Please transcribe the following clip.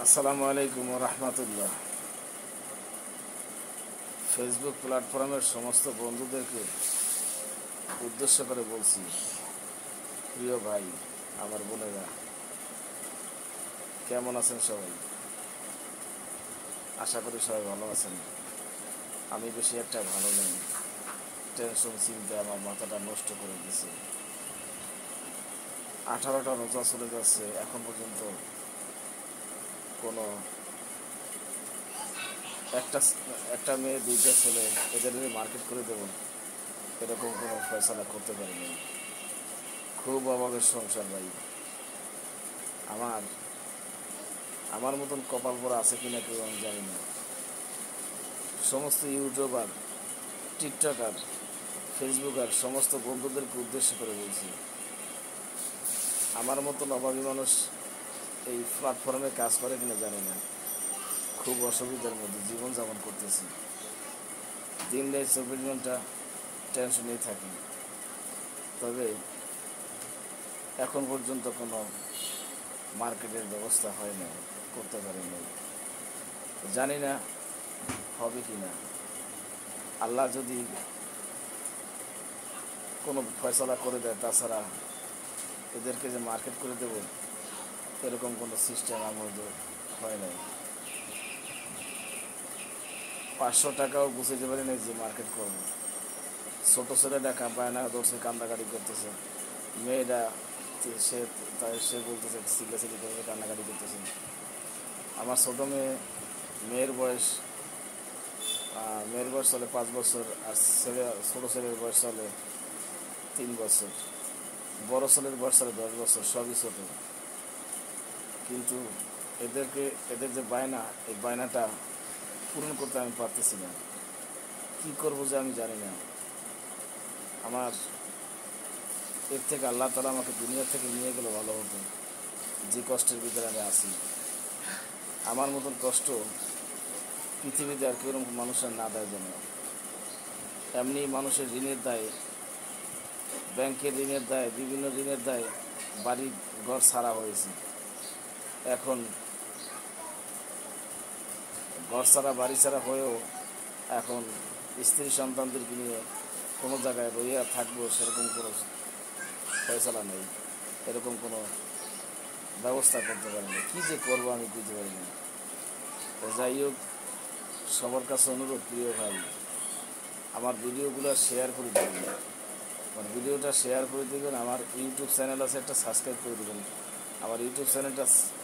আসসালামু আলাইকুম রহমতুল্লাহ। ফেসবুক প্ল্যাটফর্মের সমস্ত বন্ধুদেরকে উদ্দেশ্য করে বলছি, প্রিয় ভাই, আমার বোনেরা, কেমন আছেন সবাই? আশা করি সবাই ভালো আছেন। আমি বেশি একটা ভালো নেই। টেনশন চিন্তা আমার মাথাটা নষ্ট করে দিয়েছে। 18টা রোজা চলে যাচ্ছে, এখন পর্যন্ত কোনো একটা একটা মেয়ে দুইটা ছেলে এদের মার্কেট করে দেব এরকম কোনো ফয়সালা করতে পারিনি। খুব অভাবের সংসার ভাই। আমার আমার মতন কপাল পরা আছে কিনা কেউ আমি জানি না। সমস্ত ইউটিউবার, টিকটকার, ফেসবুকার সমস্ত বন্ধুদেরকে উদ্দেশ্য করে বলছি, আমার মতন অভাবী মানুষ এই প্ল্যাটফর্মে কাজ করে কিনা জানি না। খুব অসুবিধার মধ্যে জীবনযাপন করতেছি। দিন রাত 24 ঘন্টা টেনশনেই থাকি। তবে এখন পর্যন্ত কোনো মার্কেটের ব্যবস্থা হয় না, করতে পারি নাই। জানি না হবে কি না। আল্লাহ যদি কোনো ফয়সালা করে দেয়, তাছাড়া এদেরকে যে মার্কেট করে দেব এরকম কোনো সিস্টেম আমার মধ্যে হয় নাই। 500 টাকাও বুঝতে পারি নাই যে মার্কেট করব। ছোটো ছেলেটা বায়না ধরছে, কান্দাকাটি করতেছে। মেয়েরা সে বলতেছে চিল্লাচিল্লি করে কান্নাকাটি করতেছে। আমার ছোটো মেয়ের বয়স চলে 5 বছর, আর ছোটো ছেলের বয়স চলে 3 বছর, বড় ছেলের বয়স চলে 10 বছর, সবই ছোটো। কিন্তু এদের যে বায়না, এই বায়নাটা পূরণ করতে আমি পারতেছি না। কী করবো যে আমি জানি না। আমার এর থেকে আল্লাহ তাআলা আমাকে দুনিয়া থেকে নিয়ে গেলে ভালো হতো। যে কষ্টের ভিতরে আমি আছি, আমার মতন কষ্ট পৃথিবীতে আর কেউ মানুষের না দেয় যেন। এমনি মানুষের ঋণের দায়ে, ব্যাংকের ঋণের দায়ে, বিভিন্ন ঋণের দায়ে বাড়ি ঘর ছাড়া হয়েছে। এখন ঘর ছাড়া বাড়ি ছাড়া হয়েও এখন স্ত্রী সন্তানদেরকে নিয়ে কোনো জায়গায় রইয়া থাকবো সেরকম কোনো ফয়সালা নেই, এরকম কোনো ব্যবস্থা করতে পারি না। কী যে করবো আমি বুঝতে পারি না। যাই হোক, সবার কাছে অনুরোধ, প্রিয় ভাই, আমার ভিডিওগুলো শেয়ার করে দেবেন। আমার ভিডিওটা শেয়ার করে দেবেন। আমার ইউটিউব চ্যানেল আছে, একটা সাবস্ক্রাইব করে দেবেন। আমার ইউটিউব চ্যানেলটা